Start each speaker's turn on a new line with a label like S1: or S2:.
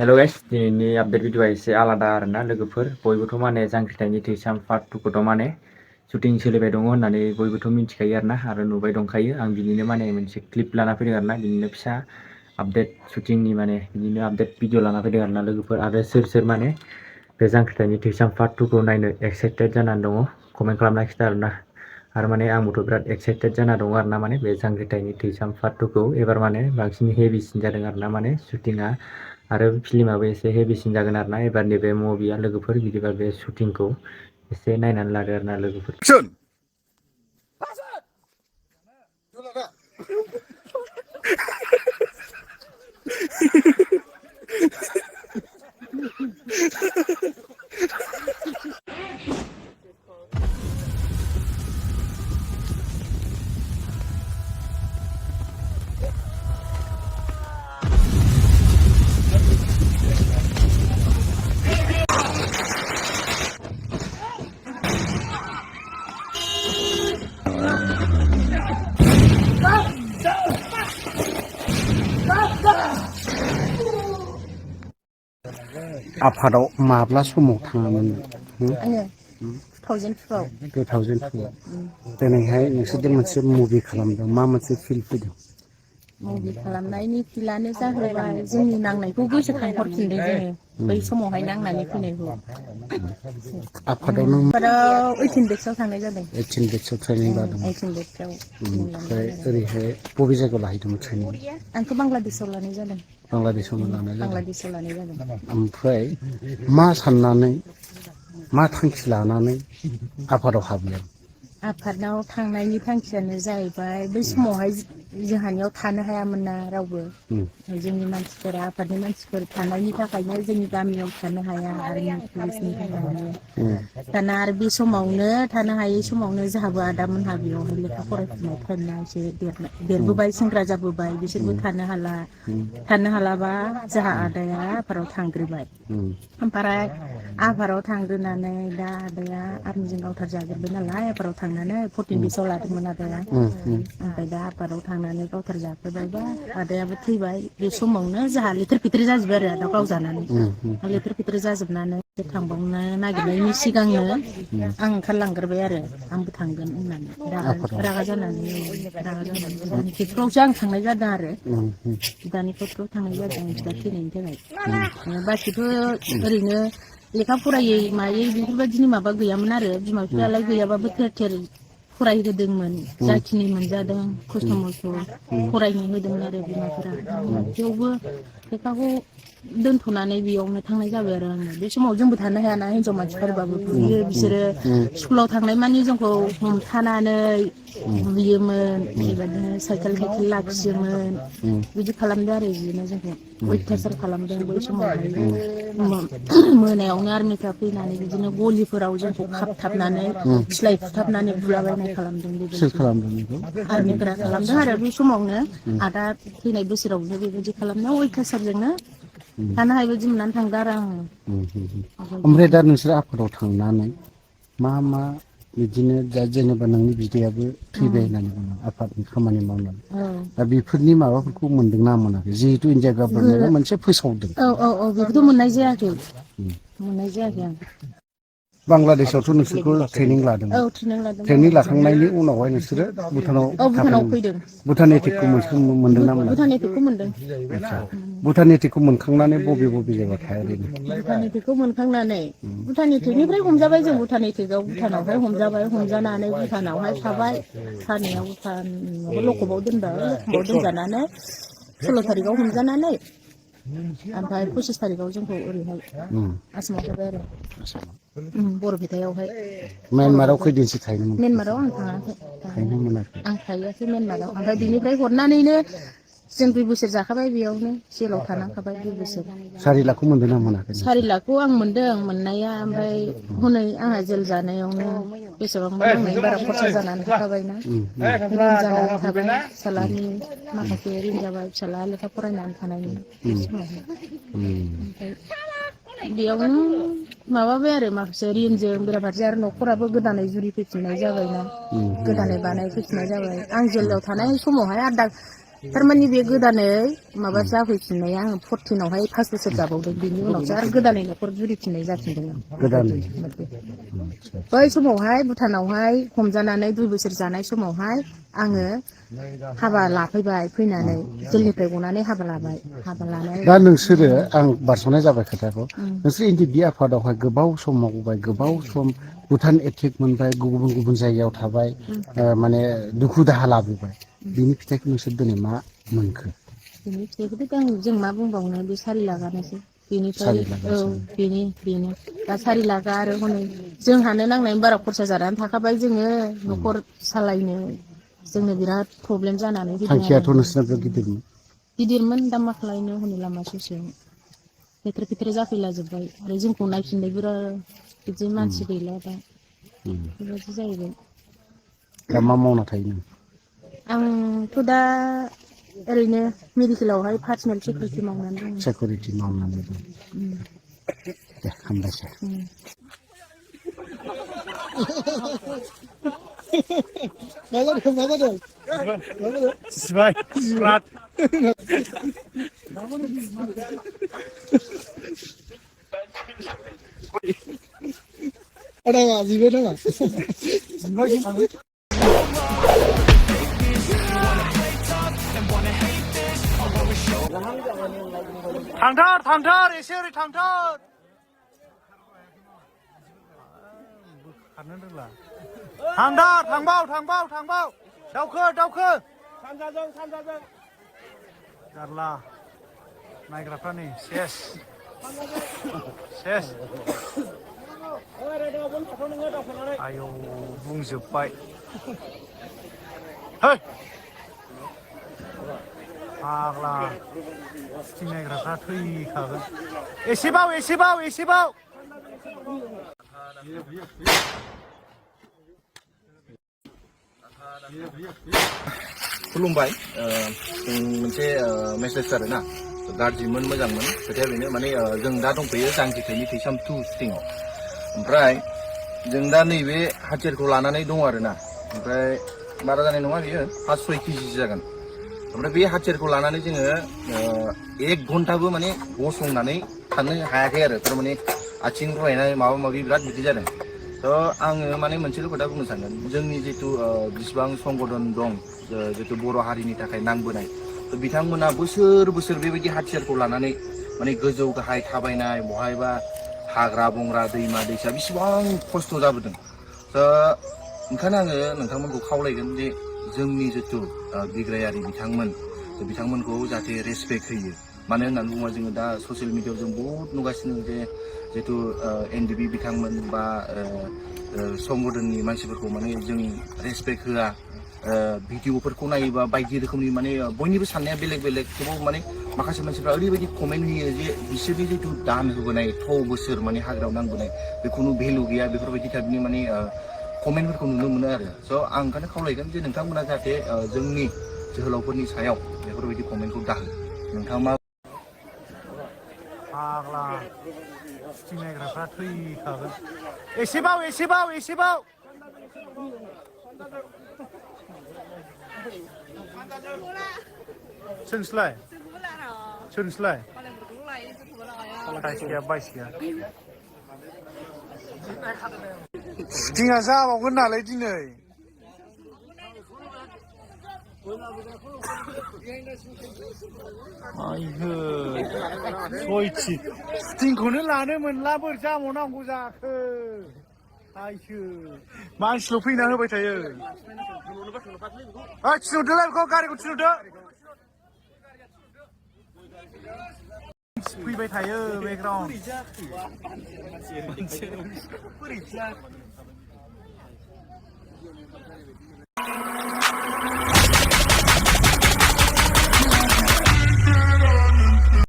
S1: हेल' guys दिनैनि update भिडिअआ एसे आलादा आरोना लोगोफोर बयबोथ' माने जांख्रिथायनि थैसाम पार्ट 2 खौथ' माने शुटिं सोलिबाय दङ होननानै बयबोथ' मिथिखायो आरोना आरो नुबाय दंखायो आं बिनिनो माने मोनसे क्लिप लाना फैदों आरोना बिनिनो फिसा आपडेट शुटिंनि माने बिनिनो आपडेट भिडिअ लाना फैदों आरोना लोगोफोर आरो सोर माने बे जांख्रिथायनि थैसाम पार्ट 2 खौ नायनो एक्साइटेड जानानै दङ कमेन्ट खालामना खिथा आरोना आरो माने आंबोथ' बिराद एक्साइटेड जाना दङ आरोना माने बे जांख्रिथायनि थैसाम पार्ट 2 खौ एबार माने बांसिन हेभिसिन जादों आरोना माने शुटिंआ आरो फिल्माबो एसे हेभिसिन जागोन आरोना एबारनि बे मुभिया लोगोफोर बिदिबा बे शुटिंखौ एसे नायनानै लादो आरोना लोगोफोर
S2: आफादाव माब्ला समाव थाङामोन
S3: आङो 2002
S2: 2002 दिनैहाय नोंसोरदि मोनसे मुभि खालामदों मा मोनसे फिल फैदों
S3: मुभि खालामनायनि फिलानो जाहैबाय जोंनि नांनायखौ गोसोखांहरफिनदों जोङो बै समावहाय नांनानै फैनायखौ
S2: आफादाव नों
S3: 18 डेक्सआव थांनाय जादों
S2: 18 डेक्सआव ट्रेनिं लादोंमोन
S3: 18 डेक्सआव
S2: ओमफ्राय ओरैहाय बबे जायगायाव लाहैदोंमोन ट्रेनिं
S3: आंथ' बांलादेशआव लानाय जादों
S2: बांलादेशआवनो लानाय जादों
S3: बांलादेशआव लानाय जादों
S2: ओमफ्राय मा साननानै मा थांखि लानानै आफादाव हाबदों
S3: आफादाव थांनायनि थांखियानो जाहैबाय बै समावहाय जोंहानियाव थानो हायामोन ना रावबो जोंनि मानसिफोरा आफादनि मानसिफोर थानायनि थाखायनो जोंनि गामियाव थानो हाया आर्मि पुलिसनि थाखायनो दाना आरो बे समावनो थानो हायै समावनो जोंहाबो आदामोनहा बेयावहाय लेखा फरायफुनाय टाइमना एसे देरबोबाय सेंग्रा जाबोबाय बिसोरबो थानो हालाबा जोंहा आदाया आफादाव थांग्रोबाय ओमफ्राय आफादाव थांग्रोनानै दा आदाया आर्मिजों गावथार जाजोब्बाय नालाय आफादाव थांनानै 14 डेक्सआव लादोंमोन आदाया ओमफ्राय दा आफादाव थांनानै गावथार जाफैबायबा आदायाबो थैबाय बे समावनो जोंहा लेथेर फेथेर जाजोब्बाय आरो आदा गावजानानै लेथेर फेथेर जाजोबनानै थांबावनो नागिरनायनि सिगांनो आं ओंखारलांग्रोबाय आरो आंबो थांगोन होननानै रागा जानानै बिदानि खेथ्रआवसो आं थांनाय जादों आरो बिदानि खेथ्रआव थांनाय जादों बिदा थैनायनि थाखाय बाखिथ' ओरैनो लेखा फरायै मायै बेफोरबायदिनि माबा गैयामोन आरो बिमा बिफायालाय गैयाबाबो थेर थेर फरायहोदोंमोन जाखिनि मोनजादों खस्थ' मस्थ' फरायनो होदों आरो बिमाफोरा थेवबो लेखाखौ दोनथ'नानै बेयावनो थांनाय जाबाय आरो आङो बे समाव जोंबो थानो हायाना हिनजाव मानसिफोरबाबो बुयो बिसोरो स्कुलाव थांनाय मानि जोंखौ हमथानानै बुयोमोन बेबायदिनो साइकेल लाखियोमोन बिदि खालामदों आरो बिदिनो जोंखौ अयथासार खालामदों बै समावहाय मोनायावनो आर्मिफ्रा फैनानै बिदिनो गलिफोराव जोंखौ खाबथाबनानै सिलाय बुथाबनानै बुलाबायनाय खालामदों
S2: सोर
S3: बेबायदि
S2: खालामदों बेखौ
S3: आर्मिफोरा खालामदों आरो बे समावनो आदा थैनाय बोसोरावनो बेबायदि खालामनायाव अयथासारजोंनो थानो हायि बायदि मोननानै थांदों आरो आङो
S2: ओमफ्राय दा नोंसोर आफादाव थांनानै मा बिदिनो दा जेनेबा नोंनि बिदायाबो थैबाय होननानै बुङो आफादनि खामानि मावनानै दा बेफोरनि माबाफोरखौ मोनदोंना मोनाखै जिहेथु इन्डिया गभर्नमेन्टआ मोनसे फोसावदों
S3: औ बेखौथ' मोननाय जायाखै आं
S2: बांलादेशआवथ' नोंसोरखौ ट्रेनिं लादों
S3: औ ट्रेनिं लादों
S2: ट्रेनिं लाखांनायनि उनावहाय नोंसोरो भुटानाव
S3: भुटानाव
S2: थाफैदों
S3: फैदों
S2: भुटान एटेकखौ मोनदोंना मोनाखै
S3: भुटान एटेकखौ मोनदों
S2: आदसा भुटान एटेकखौ मोनखांनानै बबे जायगायाव थाया ओरैनो
S3: भुटान एटेकखौ मोनखांनानै भुटान एटेकनिफ्राय हमजाबाय जों भुटान एटेकआव भुटानावहाय हमजानानै भुटानावहाय थाबाय सानैयाव भुटानाव लकबाव दोनजानानै 16 थारिखआव हमजानानै ओमफ्राय 25 थारिखआव जोंखौ ओरैहाय आसामाव फैबाय आरो बरपेटायावहाय
S2: म्यानमाराव खैदिनसो थाहैनो मोनखो
S3: म्यानमाराव आं थाङाखै
S2: थाहैनो मोनाखै
S3: आं थाहैयाखै म्यानमाराव ओमफ्राय बिनिफ्राय हरनानैनो जों 2 बोसोर जाखाबाय बेयावनो जेलाव थानांखाबाय 2 बोसोर
S2: 4 लाखखौ मोनदोंना मोनाखै
S3: 4
S2: नोंसोर
S3: लाखखौ आं मोनदों मोननाया ओमफ्राय हनै आंहा जेल जानायावनो बेसेबांबा नांनायनि बारा खरसा जानानै थाखाबायना रिन जानानै थाबाय फिसालानि माखासे रिन जाबाय फिसाला लेखा फरायनानै थानायनि समावहाय ओमफ्राय बेयावनो माबाबाय आरो माखासे रिनजों बेराफारसे आरो न'खराबो गोदानै जुरिफैफिननाय जाबायना गोदानै बानायफैफिननाय जाबाय आं जेलाव थानाय समावहाय थारमाने बे गोदानै माबा जाफैफिननाया आङो 14आवहाय 5 बोसोर जाबावदों बिनि उनावसो आरो गोदानै न'खर जुरिफिननाय जाफिनदों आं
S2: गोदानै
S3: बै समावहाय भुटानावहाय हमजानानै 2 बोसोर जानाय समावहाय आङो हाबा लाफैबाय फैनानै जेलनिफ्राय गनानै हाबा लानाय
S2: दा नोंसोरो आं बारस'नाय जाबाय खोथाखौ नोंसोर एनडिपि आफादावहाय गोबाव सम मावबाय गोबाव सम भुटान एटेक मोनबाय गुबुन गुबुन जायगायाव थाबाय माने दुखु दाहा लाबोबाय बिनि फिथाइखौ नोंसोर दिनै मा मोनखो
S3: बिनि फिथाइखौथ' जों मा बुंबावनो बे 4 लाखआनोसै बेनिफ्राय
S2: 4 लाखआनोसै
S3: बेनो दा 4 लाखआ आरो हनै जोंहानो नांनायनि बारा खरसा जानानै थाखाबाय जोङो न'खर सालायनो जोंनो बिराद प्रब्लेम जानानै फैदों आरो
S2: थांखियाथ' नोंसोरना गिदिरमोन
S3: गिदिरमोन दा मा खालायनो हनै लामा ससेयाव फेथ्रे जाफैला जोब्बाय आरो जोंखौ नायफिननो बिराद बिदि मानसि गैला दा बेबायदि जाहैबाय
S2: दा मा मावना थायो नों
S3: आंथ' दा ओरैनो मेडिकेलावहाय पार्सनेल सिकिउरिटि मावनानै दङ
S2: सिकिउरिटि मावनानै दं दे हामबायसै मा जादों
S1: जिबाय बिराद
S2: ada nggak jiwa ada nggak
S1: थांथार एसे ओरै थांथार खारनो रोंला थांबाव दावखो सानजाजों जारला नायग्राफ्रा नै सेस आयौ बुंजोब्बाय है फाग्ला सुटिं नायग्राफ्रा थैखागोन एसेबाव
S4: खुलुमबाय मोनसे मेसेज आरोना गाज्रिमोन मोजांमोन खोथाया बेनो माने जों दा दंफैयो जांख्रिथायनि थैसाम 2 शुटिंआव ओमफ्राय जों दा नैबे हाथियारखौ लानानै दं आरोना ओमफ्राय बारा जानाय नङा बियो 5-6 केजि जागोन ओमफ्राय बे हाथियारखौ लानानै जोङो 1 घन्टाबो माने गसंनानै थानो हायाखै आरो थारमाने आथिं रुवायनाय माबा माबि बिराद बिदि जादों थ' आङो माने मोनसेल' खोथा बुंनो सानगोन जोंनि जितु बिसिबां संगठन दं जितु बर' हारिनि थाखाय नांबोनाय थ' बिथांमोना बोसोर बेबायदि हाथियारखौ लानानै माने गोजौ गाहाय थाबायनाय बहायबा हाग्रा बंग्रा दैमा दैसा बिसिबां खस्थ' जाबोदों थ' ओंखायनो आङो नोंथांमोनखौ खावलायगोन जे जोंनि जितु बिग्रायारि बिथांमोनखौ जाहाथे रेसपेक्ट होयो मानो होननानै बुङोबा जोङो दा ससियेल मिडियायाव जों बहुत नुगासिनो जे जितु एनडिबि बिथांमोन बा संगठननि मानसिफोरखौ माने जों रेसपेक्ट होआ भिडिअफोरखौ नायोबा बायदि रोखोमनि माने बयनिबो साननाया बेलेग थेवबो माने माखासे मानसिफ्रा ओरैबायदि कमेन्ट होयो जे बिसोरनि जितु दान होबोनाय 6 बोसोर माने हाग्रायाव नांबोनाय बेखौनो भेलु गैया बेफोरबायदि टाइपनि माने कमेन्टफोरखौ नुनो मोनो आरो स' आं ओंखायनो खावलायगोन जे नोंथांमोना जाहाथे जोंनि जोहोलावफोरनि सायाव बेफोरबायदि कमेन्टखौ दाहो नोंथाङा मा
S1: फाग्ला सुटिं नायग्राफ्रा थैखागोन एसेबाव सोरनोसैलाय बाइस गैया सुटिंआ जाबावगोन नालाय दिनै सयथि सुटिंखौनो लानो मोनला बोर जाबावनांगौ जाखो आयसो मानसिल' फैना होबाय थायो थिनहरदोलाय बेखौ गारिखौ थिनहरदो फैबाय थायो बेकग्राउन्ड